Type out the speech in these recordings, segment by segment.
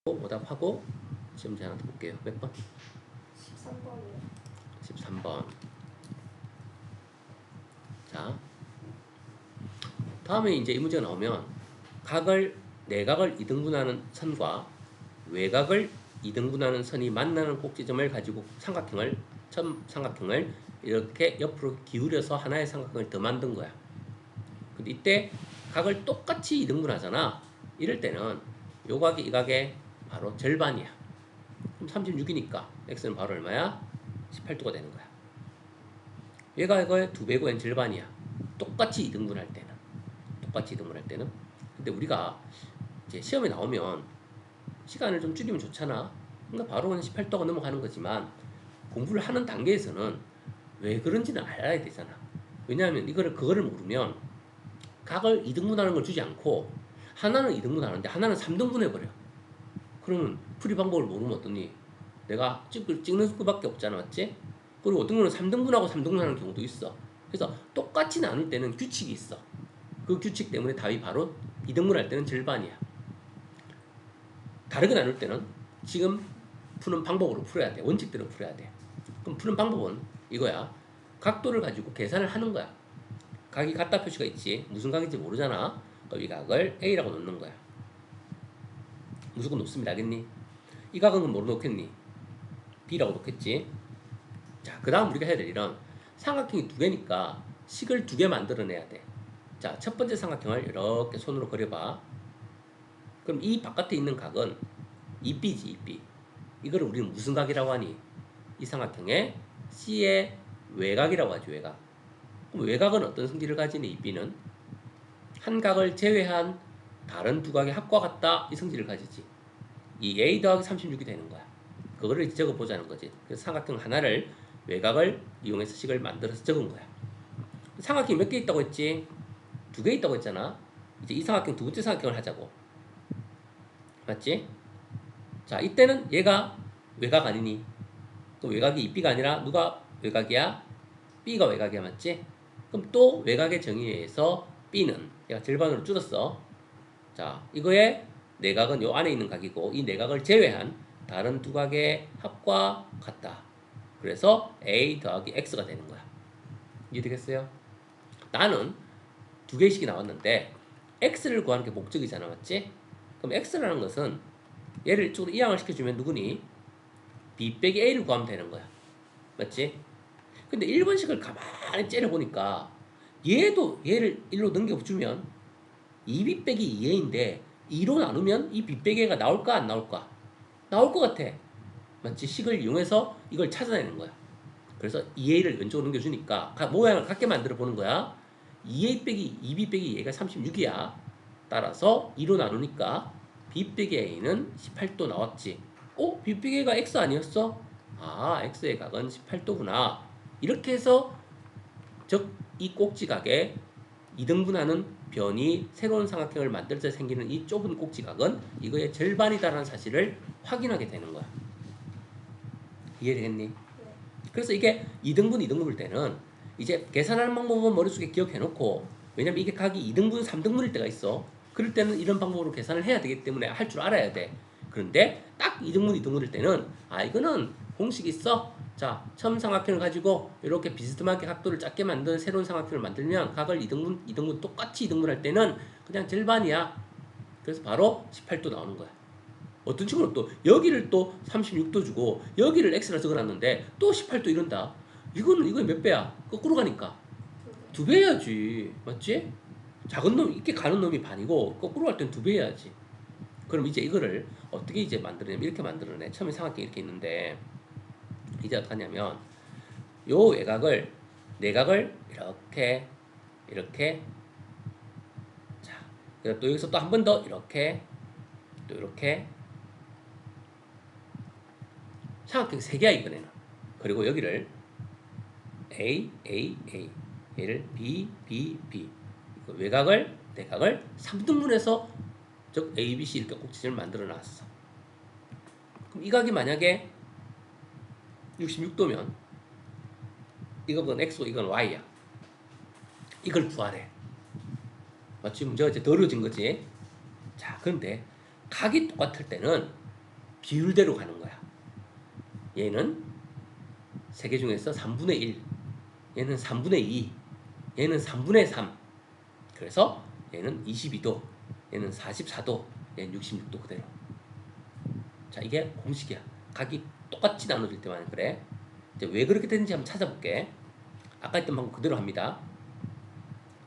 오답하고 시험지 하나 더 볼게요. 몇 번? 13번이요. 13번. 자, 다음에 이제 이 문제가 나오면 내각을 이등분하는 선과 외곽을 이등분하는 선이 만나는 꼭지점을 가지고 삼각형을 이렇게 옆으로 기울여서 하나의 삼각형을 더 만든 거야. 근데 이때 각을 똑같이 이등분하잖아. 이럴 때는 요 각이 이 각의 바로 절반이야. 그럼 36이니까 x는 바로 얼마야? 18도가 되는 거야. 얘가 이거의 2배고 n 절반이야. 똑같이 이등분할 때는. 근데 우리가 이제 시험에 나오면 시간을 좀 줄이면 좋잖아. 그러니까 바로 그냥 18도가 넘어가는 거지만 공부를 하는 단계에서는 왜 그런지는 알아야 되잖아. 왜냐하면 그거를 모르면 각을 2등분하는 걸 주지 않고 하나는 2등분하는데 하나는 3등분 해버려. 그러면 풀이 방법을 모르면 어떠니? 내가 찍는 수밖에 없잖아, 맞지? 그리고 어떤 거는 3등분하고 3등분하는 경우도 있어. 그래서 똑같이 나눌 때는 규칙이 있어. 그 규칙 때문에 답이 바로 2등분할 때는 절반이야. 다르게 나눌 때는 지금 푸는 방법으로 풀어야 돼. 원칙대로 풀어야 돼. 그럼 푸는 방법은 이거야. 각도를 가지고 계산을 하는 거야. 각이 같다 표시가 있지. 무슨 각인지 모르잖아. 그럼 이 각을 A라고 놓는 거야. 무조건 놓습니다. 알겠니? 이 각은 뭐로 놓겠니? B라고 놓겠지. 자, 그 다음 우리가 해야 될 일은 삼각형이 두 개니까 식을 두 개 만들어내야 돼. 자, 첫 번째 삼각형을 이렇게 손으로 그려봐. 그럼 이 바깥에 있는 각은 2B지, 2B. 이거를 우리는 무슨 각이라고 하니? 이 삼각형의 C의 외곽이라고 하죠, 외곽. 그럼 외곽은 어떤 성질을 가지니, 2B는? 한 각을 제외한 다른 두 각의 합과 같다, 이 성질을 가지지. 이 A 더하기 36이 되는 거야. 그거를 적어보자는 거지. 그래서 삼각형 하나를 외곽을 이용해서 식을 만들어서 적은 거야. 삼각형이 몇 개 있다고 했지? 2개 있다고 했잖아. 이제 이 삼각형 두 번째 삼각형을 하자고. 맞지? 자, 이때는 얘가 외곽 아니니? 또 외곽이 2B가 아니라 누가 외곽이야? B가 외곽이야, 맞지? 그럼 또 외곽의 정의에 의해서 B는 얘가 절반으로 줄었어. 자, 이거의 내각은 요 안에 있는 각이고 이 내각을 제외한 다른 두 각의 합과 같다. 그래서 A 더하기 X가 되는 거야. 이해되겠어요? 나는 두 개씩이 나왔는데 X를 구하는 게 목적이잖아, 맞지? 그럼 X라는 것은 얘를 이쪽으로 이항을 시켜주면 누구니? B 빼기 A를 구하면 되는 거야. 맞지? 근데 1번식을 가만히 째려보니까 얘를 1로 넘겨주면 2B 빼기 2A인데 2로 나누면 이 B 빼기 A가 나올까 안 나올까? 나올 것 같아. 맞지? 식을 이용해서 이걸 찾아내는 거야. 그래서 2A를 왼쪽으로 넘겨주니까 모양을 같게 만들어 보는 거야. 2A 빼기 2B 빼기 A가 36이야. 따라서 2로 나누니까 B 빼기 A는 18도 나왔지. B 빼기 A가 X 아니었어? 아, X의 각은 18도구나. 이렇게 해서 이 꼭지각에 2등분하는 변이 새로운 삼각형을 만들 때 생기는 이 좁은 꼭지각은 이거의 절반이다라는 사실을 확인하게 되는 거야. 이해되겠니? 네. 그래서 이게 2등분, 2등분일 때는 이제 계산하는 방법은 머릿속에 기억해놓고, 왜냐면 이게 각이 2등분, 3등분일 때가 있어. 그럴 때는 이런 방법으로 계산을 해야 되기 때문에 할 줄 알아야 돼. 그런데 딱 2등분, 2등분일 때는 이거는 공식이 있어. 자, 처음 삼각형을 가지고 이렇게 비스듬하게 각도를 작게 만든 새로운 삼각형을 만들면 각을 2등분, 2등분 똑같이 2등분할 때는 그냥 절반이야. 그래서 바로 18도 나오는 거야. 어떤 친구는 또 여기를 또 36도 주고 여기를 x라 적어놨는데 또 18도 이런다. 이건 몇 배야? 거꾸로 가니까 2배 해야지. 맞지? 작은 놈 이렇게 가는 놈이 반이고 거꾸로 갈 땐 2배 해야지. 그럼 이제 이거를 어떻게 이제 만들어내면 이렇게 만들어내. 처음에 삼각형이 이렇게 있는데 이제 어떻게 하냐면 요 외곽을 내각을 이렇게 자, 그리고 또 여기서 또 한 번 더 이렇게 또 이렇게 삼각형 3개야 이번에는. 그리고 여기를 A, 얘를 B, 외곽을 내각을 3등분해서 즉 A, B, C 이렇게 꼭지점을 만들어 놨어. 그럼 이 각이 만약에 66도면 이건 X고 이건 Y야. 이걸 구하래. 맞지? 문제가 이제 더 어려워진 거지. 자, 그런데 각이 똑같을 때는 비율대로 가는 거야. 얘는 3개 중에서 3분의 1, 얘는 3분의 2, 얘는 3분의 3. 그래서 얘는 22도, 얘는 44도, 얘는 66도 그대로. 자, 이게 공식이야. 각이 똑같이 나눠질 때만 그래. 이제 왜 그렇게 되는지 한번 찾아볼게. 아까 했던 방법 그대로 합니다.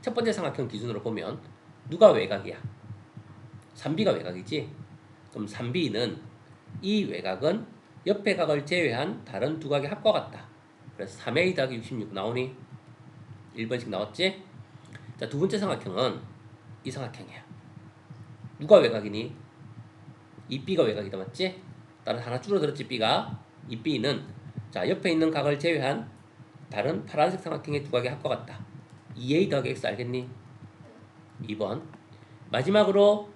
첫 번째 삼각형 기준으로 보면 누가 외곽이야? 3B가 외곽이지? 그럼 3B는 이 외곽은 옆에 각을 제외한 다른 두 각의 합과 같다. 그래서 3A 더하기 66 나오니? 1번씩 나왔지? 자, 두 번째 삼각형은 이 삼각형이야. 누가 외곽이니? 이 B가 외곽이다, 맞지? 따라서 하나 줄어들었지, B가. 이 B는 자, 옆에 있는 각을 제외한 다른 파란색 삼각형의 두 각의 합과 같다. 2A 더하기 X 알겠니? 2번. 마지막으로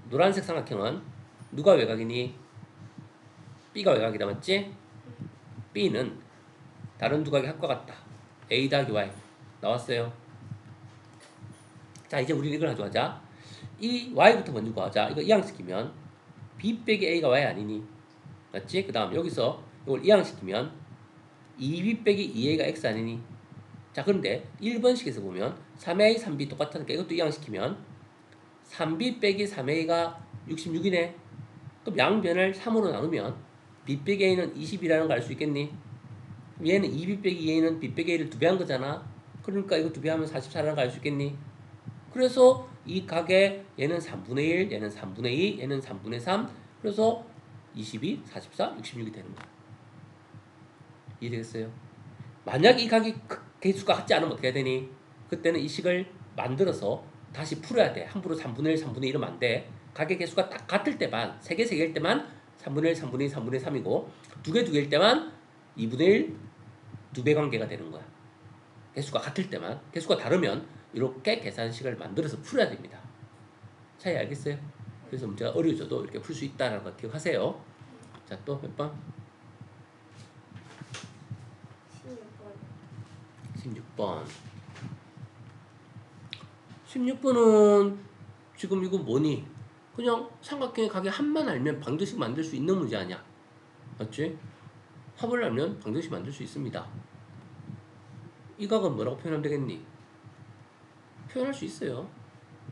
노란색 삼각형은 누가 외곽이니? B가 외곽이다, 맞지? B는 다른 두 각의 합과 같다. A 더하기 Y 나왔어요. 자, 이제 우리는 이걸 가져가자. 이 Y부터 먼저 구하자. 이거 이항시키면 B 빼기 A가 Y 아니니? 맞지? 그 다음 여기서 이걸 이항시키면 2B 빼기 2A가 X 아니니? 자, 그런데 1번식에서 보면 3A, 3B 똑같으니까 이것도 이항시키면 3B 빼기 3A가 66이네. 그럼 양변을 3으로 나누면 B 빼기 A는 20이라는 걸 알 수 있겠니? 얘는 2B 빼기 A는 B 빼기 A를 2배 한 거잖아. 그러니까 이거 2배 하면 44라는 걸 알 수 있겠니? 그래서 이 각에 얘는 3분의 1, 얘는 3분의 2, 얘는 3분의 3. 그래서 22, 44, 66이 되는 거야. 이해되겠어요? 만약 이 각이 개수가 같지 않으면 어떻게 해야 되니? 그때는 이 식을 만들어서 다시 풀어야 돼. 함부로 3분의 1, 3분의 1 이러면 안 돼. 각의 개수가 딱 같을 때만, 3개, 3개일 때만 3분의 1, 3분의 2, 3분의 3이고 2개, 2개일 때만 2분의 1, 2배 관계가 되는 거야. 개수가 같을 때만. 개수가 다르면 이렇게 계산식을 만들어서 풀어야 됩니다. 차이 알겠어요? 그래서 문제가 어려워져도 이렇게 풀 수 있다는 거 기억하세요. 자, 또 몇 번? 16번. 16번. 16번은 지금 이거 뭐니? 그냥 삼각형의 각의 합만 알면 방정식 만들 수 있는 문제 아니야. 맞지? 합을 알면 방정식 만들 수 있습니다. 이 각은 뭐라고 표현하면 되겠니? 표현할 수 있어요.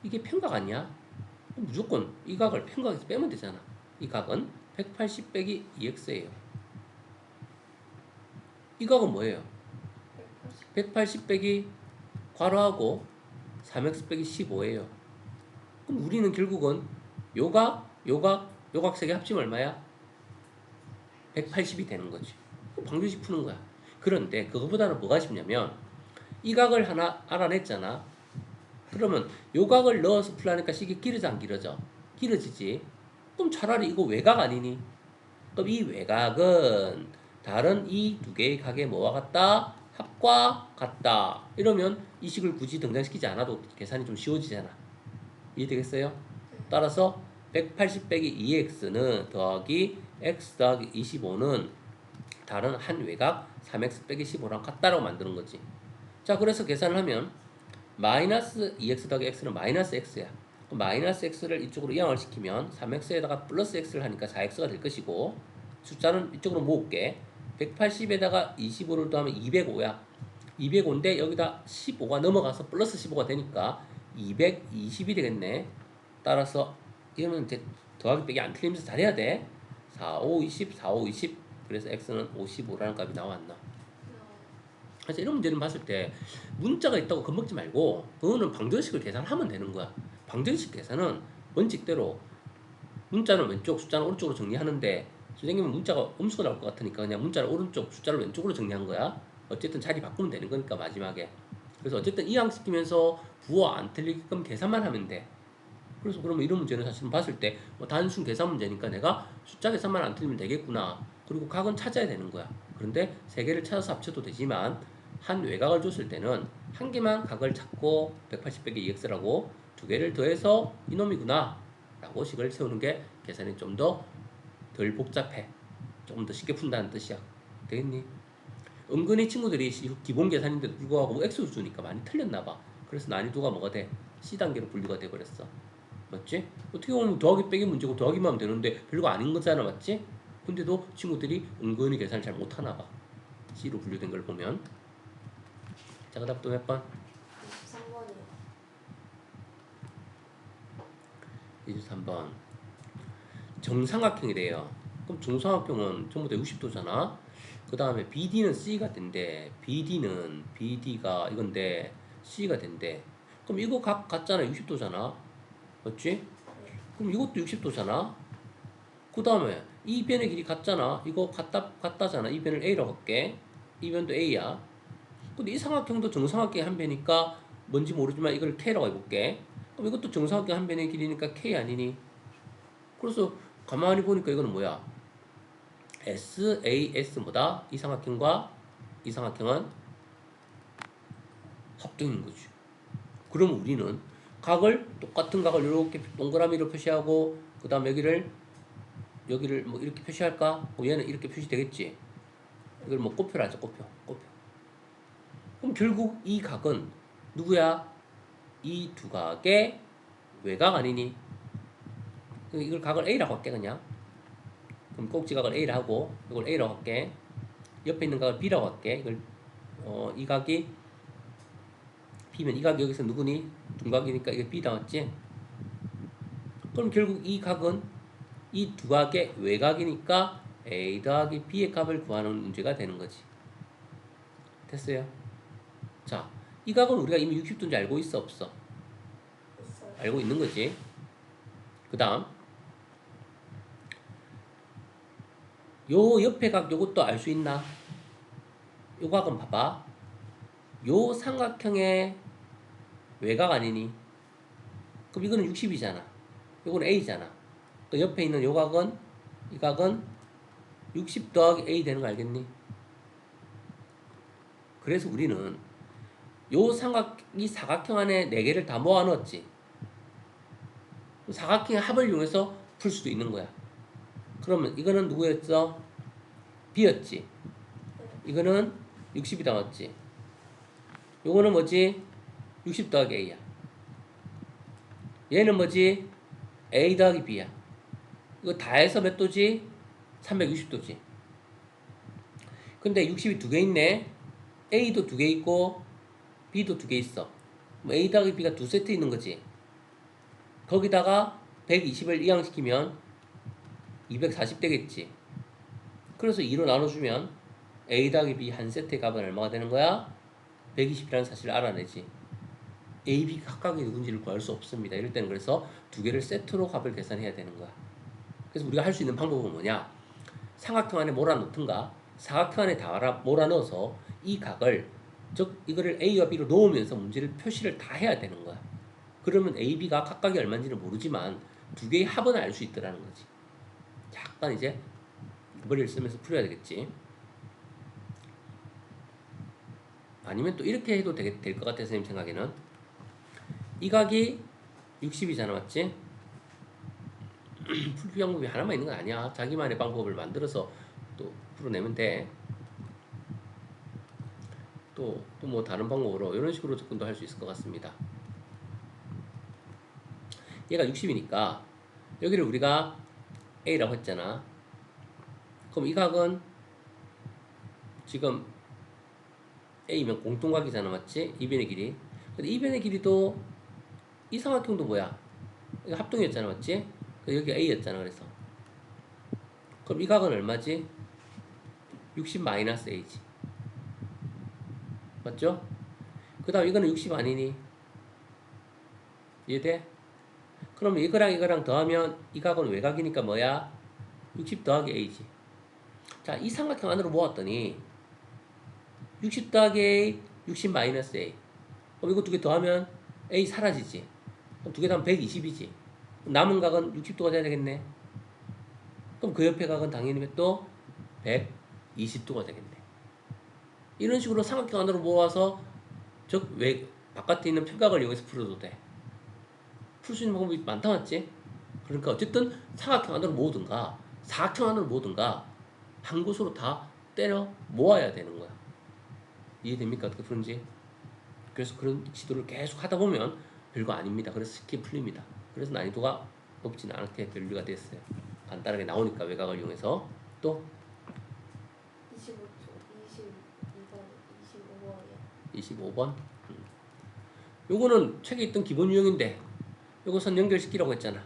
이게 평각 아니야? 무조건 이 각을 평각에서 빼면 되잖아. 이 각은 180 빼기 2x예요. 이 각은 뭐예요? 180 빼기 괄호하고 3x 빼기 15예요. 그럼 우리는 결국은 요각, 요각, 요각 세 개 합치면 얼마야? 180이 되는 거지. 방정식 푸는 거야. 그런데 그거보다는 뭐가 쉽냐면 이 각을 하나 알아냈잖아. 그러면 요각을 넣어서 풀라니까 식이 길어져 안 길어져? 길어지지. 그럼 차라리 이거 외각 아니니? 그럼 이 외각은 다른 이 두 개의 각의 뭐와 같다? 합과 같다. 이러면 이 식을 굳이 등장시키지 않아도 계산이 좀 쉬워지잖아. 이해되겠어요? 따라서 180 빼기 2x는 더하기 x 더하기 25는 다른 한 외각 3x 빼기 15랑 같다라고 만드는 거지. 자, 그래서 계산을 하면 마이너스 2x 더하기 x는 마이너스 x야. 그럼 마이너스 x를 이쪽으로 이항을 시키면 3x에다가 플러스 x를 하니까 4x가 될 것이고 숫자는 이쪽으로 모을게. 180에다가 25를 더하면 205야. 205인데 여기다 15가 넘어가서 플러스 15가 되니까 220이 되겠네. 따라서 이러면 이제 더하기 빼기 안 틀리면서 잘해야 돼. 4, 5, 20, 4, 5, 20. 그래서 x는 55라는 값이 나왔나. 그래서 이런 문제를 봤을 때 문자가 있다고 겁먹지 말고 그거는 방정식을 계산하면 되는 거야. 방정식 계산은 원칙대로 문자는 왼쪽, 숫자는 오른쪽으로 정리하는데 선생님은 문자가 음수가 나올 것 같으니까 그냥 문자를 오른쪽, 숫자를 왼쪽으로 정리한 거야. 어쨌든 자리 바꾸면 되는 거니까 마지막에. 그래서 어쨌든 이항시키면서 부호 안 틀리게끔 계산만 하면 돼. 그래서 그러면 이런 문제는 사실은 봤을 때 뭐 단순 계산 문제니까 내가 숫자 계산만 안 틀리면 되겠구나. 그리고 각은 찾아야 되는 거야. 그런데 세 개를 찾아서 합쳐도 되지만 한 외곽을 줬을 때는 한 개만 각을 찾고 180 빼기 2x라고 두 개를 더해서 이놈이구나 라고 식을 세우는 게 계산이 좀 더 덜 복잡해. 조금 더 쉽게 푼다는 뜻이야. 되겠니? 은근히 친구들이 기본 계산인데도 불구하고 X를 주니까 많이 틀렸나 봐. 그래서 난이도가 뭐가 돼? C단계로 분류가 돼버렸어. 맞지? 어떻게 보면 더하기 빼기 문제고 더하기만 하면 되는데 별거 아닌 거잖아, 맞지? 근데도 친구들이 은근히 계산을 잘 못하나 봐. C로 분류된 걸 보면. 자, 그 다음 또 몇 번? 23번이요. 23번. 정삼각형이래요. 그럼 정삼각형은 전부 다 60도잖아. 그 다음에 BD는 C가 된대. BD가 이건데 C가 된대. 그럼 이거 각 같잖아. 60도잖아. 맞지? 그럼 이것도 60도잖아. 그 다음에 이 변의 길이 같잖아. 이거 같다잖아. 이 변을 A라고 할게. 이 변도 A야. 근데 이 삼각형도 정삼각형의 한 변이니까 뭔지 모르지만 이걸 K라고 해볼게. 그럼 이것도 정삼각형 한 변의 길이니까 K 아니니? 그래서 가만히 보니까 이거는 뭐야? SAS 뭐다? 이 삼각형과 이 삼각형은 합동인 거지. 그럼 우리는 똑같은 각을 이렇게 동그라미로 표시하고 그 다음 여기를 뭐 이렇게 표시할까? 얘는 이렇게 표시되겠지. 이걸 뭐 꼬표라 하자. 꼬표. 그럼 결국 이 각은 누구야? 이 두 각의 외각 아니니? 이걸 각을 A라고 할게 그냥. 그럼 꼭지각을 A라 하고 이걸 A라고 할게. 옆에 있는 각을 B라고 할게. 이 각이 B면 이 각이 여기서 누구니? 둔각이니까 이게 B 나왔지? 그럼 결국 이 각은 이 두 각의 외각이니까 A 더하기 B의 값을 구하는 문제가 되는 거지. 됐어요? 자, 이 각은 우리가 이미 60도인지 알고 있어 없어? 있어요. 알고 있는 거지. 그 다음 요 옆에 각 요것도 알 수 있나? 요 각은 봐봐. 요 삼각형의 외각 아니니? 그럼 이거는 60이잖아. 요거는 A잖아. 또 옆에 있는 요 각은 이 각은 60 더하기 A 되는 거 알겠니? 그래서 우리는 이 사각형 안에 4개를 다 모아 넣었지. 사각형의 합을 이용해서 풀 수도 있는 거야. 그러면 이거는 누구였어? B였지. 이거는 60이 나왔지. 요거는 뭐지? 60 더하기 A야. 얘는 뭐지? A 더하기 B야. 이거 다 해서 몇 도지? 360도지. 근데 60이 두 개 있네. A도 두 개 있고 B도 두 개 있어. 뭐 A 더하기 B가 두 세트 있는 거지. 거기다가 120을 이항시키면 240 되겠지. 그래서 2로 나눠주면 A 더하기 B 한 세트의 값은 얼마가 되는 거야? 120이라는 사실을 알아내지. A, B 각각이 누군지를 구할 수 없습니다. 이럴 때는 그래서 두 개를 세트로 값을 계산해야 되는 거야. 그래서 우리가 할 수 있는 방법은 뭐냐? 삼각형 안에 몰아넣든가 사각형 안에 다 몰아넣어서 이 각을 즉 이거를 A와 B로 놓으면서 문제를 표시를 다 해야 되는 거야. 그러면 A, B가 각각이 얼마인지는 모르지만 두 개의 합은 알 수 있더라는 거지. 약간 이제 머리를 쓰면서 풀어야 되겠지. 아니면 또 이렇게 해도 될 것 같아 선생님 생각에는. 이 각이 60이잖아 맞지? 풀기 방법이 하나만 있는 건 아니야. 자기만의 방법을 만들어서 또 풀어내면 돼. 또 뭐 다른 방법으로 이런 식으로 접근도 할 수 있을 것 같습니다. 얘가 60이니까 여기를 우리가 A라고 했잖아. 그럼 이 각은 지금 A면 공통각이잖아 맞지? 이 변의 길이. 근데 이 변의 길이도 이 삼각형도 뭐야? 이거 합동이었잖아 맞지? 여기 A였잖아 그래서. 그럼 이 각은 얼마지? 60 마이너스 A지. 맞죠? 그 다음 이거는 60 아니니? 이해돼? 그럼 이거랑 더하면 이 각은 외각이니까 뭐야? 60 더하기 A지. 자, 이 삼각형 안으로 모았더니 60 더하기 A, 60 마이너스 A. 그럼 이거 두 개 더하면 A 사라지지. 그럼 두 개 더하면 120이지. 남은 각은 60도가 돼야 되겠네. 그럼 그 옆에 각은 당연히 또 120도가 되겠네. 이런 식으로 삼각형 안으로 모아서 즉 바깥에 있는 평각을 이용해서 풀어도 돼. 풀 수 있는 방법이 많다 맞지? 그러니까 어쨌든 삼각형 안으로 모으든가 사각형 안으로 모으든가 한 곳으로 다 때려 모아야 되는 거야. 이해됩니까? 어떻게 푸는지? 그래서 그런 시도를 계속 하다 보면 별거 아닙니다. 그래서 쉽게 풀립니다. 그래서 난이도가 높지는 않게 분류가 됐어요. 간단하게 나오니까 외곽을 이용해서. 또 25초, 22번, 25번이요. 25번. 요거는 책에 있던 기본 유형인데 요거 선 연결시키라고 했잖아.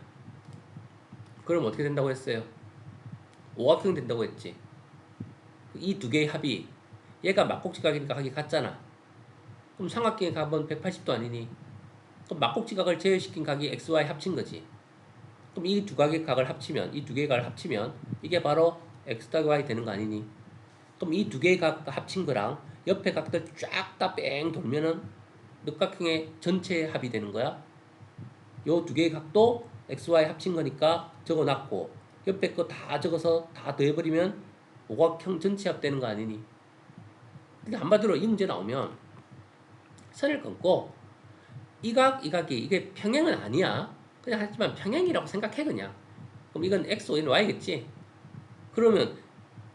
그럼 어떻게 된다고 했어요? 오각형 된다고 했지. 이 두 개의 합이 얘가 막곡지각이니까 각이 같잖아. 그럼 삼각형의 각은 180도 아니니? 그럼 막곡지각을 제외시킨 각이 XY 합친 거지. 그럼 이 두 각의 각을 합치면, 이 두 개의 각을 합치면 이게 바로 X 더하기 Y 되는 거 아니니? 그럼 이 두 개의 각 합친 거랑 옆에 각들 쫙 다 뺑 돌면은六角형의 전체 합이 되는 거야. 요 두 개의 각도 XY 합친 거니까 적어놨고 옆에 거 다 적어서 다 더해버리면 오각형 전체 합 되는 거 아니니? 근데 한마디로 이 문제 나오면 선을 긋고 이 각, 이 각이 이게 평행은 아니야. 그냥 하지만 평행이라고 생각해 그냥. 그럼 이건 X, Y는 Y겠지? 그러면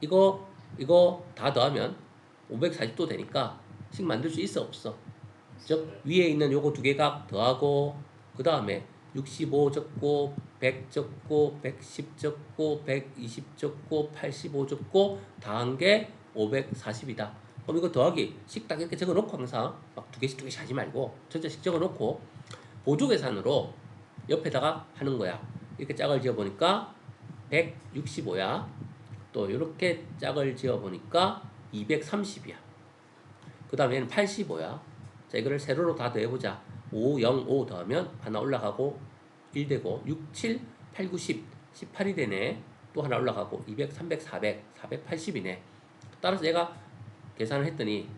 이거 다 더하면 540도 되니까 식 만들 수 있어 없어? 즉 위에 있는 요거 두 개각 더하고 그 다음에 65 적고 100 적고 110 적고 120 적고 85 적고 다 한 게 540이다. 그럼 이거 더하기 식 딱 이렇게 적어놓고 항상 막 두 개씩 하지 말고 전체씩 적어놓고 보조 계산으로 옆에다가 하는 거야. 이렇게 짝을 지어보니까 165야. 또 이렇게 짝을 지어보니까 230이야. 그 다음에 얘는 85야. 자, 이거를 세로로 다 더해보자. 5, 0, 5 더하면 하나 올라가고 1 되고 6, 7, 8, 9, 10, 18이 되네. 또 하나 올라가고 200, 300, 400, 480이네. 따라서 얘가 계산을 했더니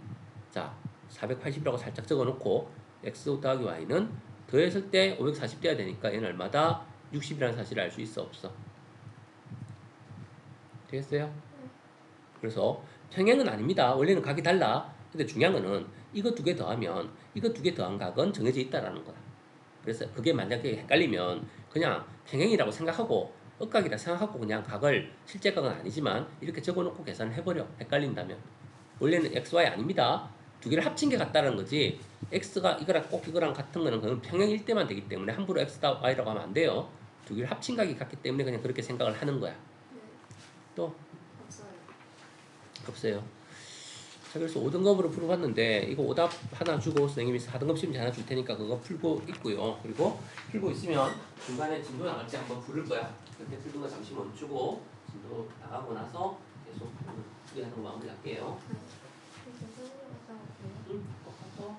자, 480이라고 살짝 적어놓고 x 더하기 y는 더했을 때 540 돼야 되니까 얘는 얼마다? 60이라는 사실을 알 수 있어 없어? 되겠어요? 그래서 평행은 아닙니다. 원래는 각이 달라. 근데 중요한 거는 이거 두 개 더하면 이거 두 개 더한 각은 정해져 있다라는 거야. 그래서 그게 만약에 헷갈리면 그냥 평행이라고 생각하고 억각이라 생각하고 그냥 각을 실제 각은 아니지만 이렇게 적어놓고 계산을 해버려. 헷갈린다면. 원래는 XY 아닙니다. 두 개를 합친 게 같다는 거지. X가 이거랑 꼭 이거랑 같은 거는 그건 평행일 때만 되기 때문에 함부로 X다 Y라고 하면 안 돼요. 두 개를 합친 각이 같기 때문에 그냥 그렇게 생각을 하는 거야. 네. 또 없어요. 없어요. 자, 그래서 5등급으로 풀어봤는데 이거 오답 하나 주고 선생님이 4등급 시험지 하나 줄 테니까 그거 풀고 있고요. 그리고 풀고 있으면 중간에 진도 나갈지 한번 부를 거야. 그때 풀던 거 잠시 멈추고 진도 나가고 나서 계속 풀이하는 거 마무리할게요. 네. 그래서 선생님 갔다 올게요. 응? 똑같어.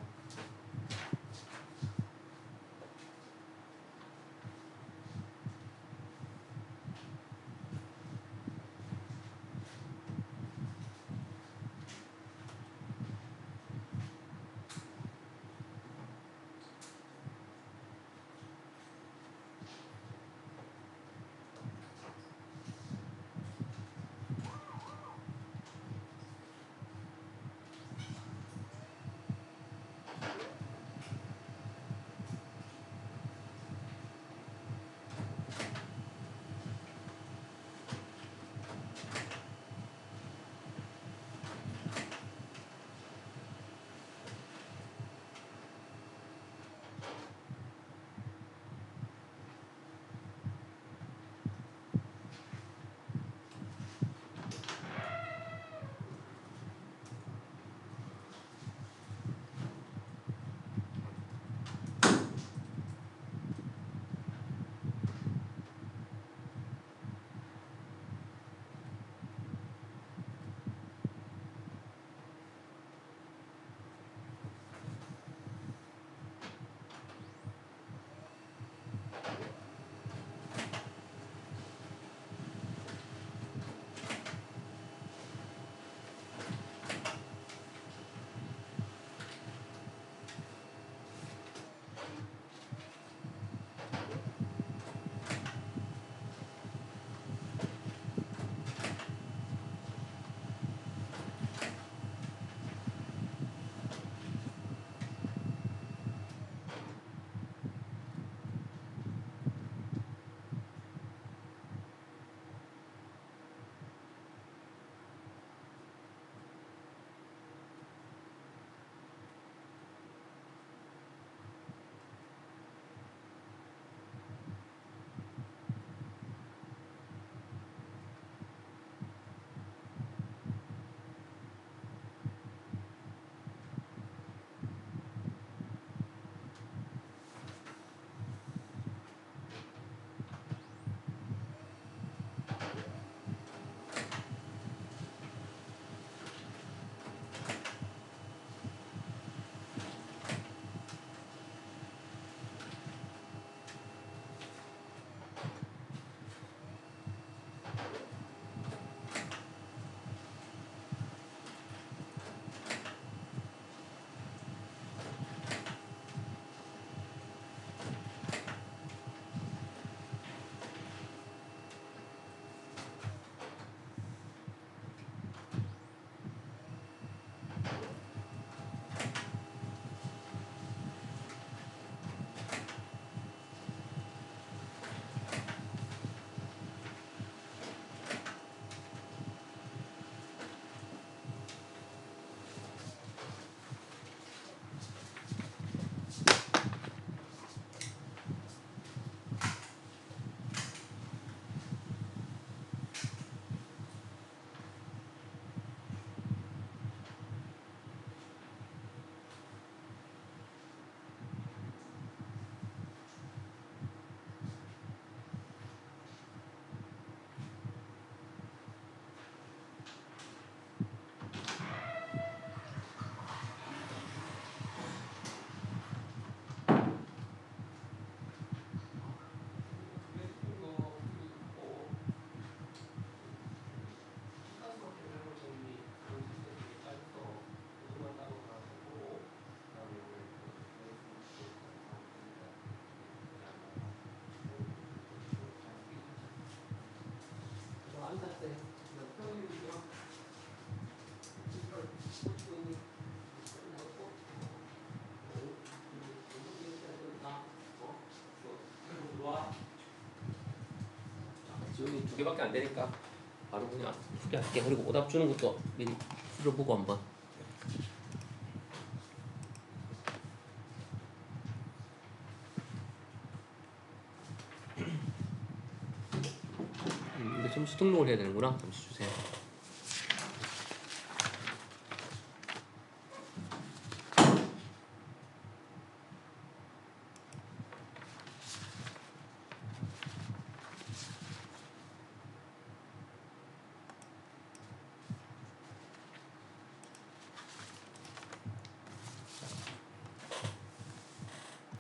지원이 2개밖에 안 되니까 바로 그냥 푸게 할게. 그리고 오답 주는 것도 미리 들어보고 한번. 이거 점수 등록을 해야 되는구나. 잠시 주세요.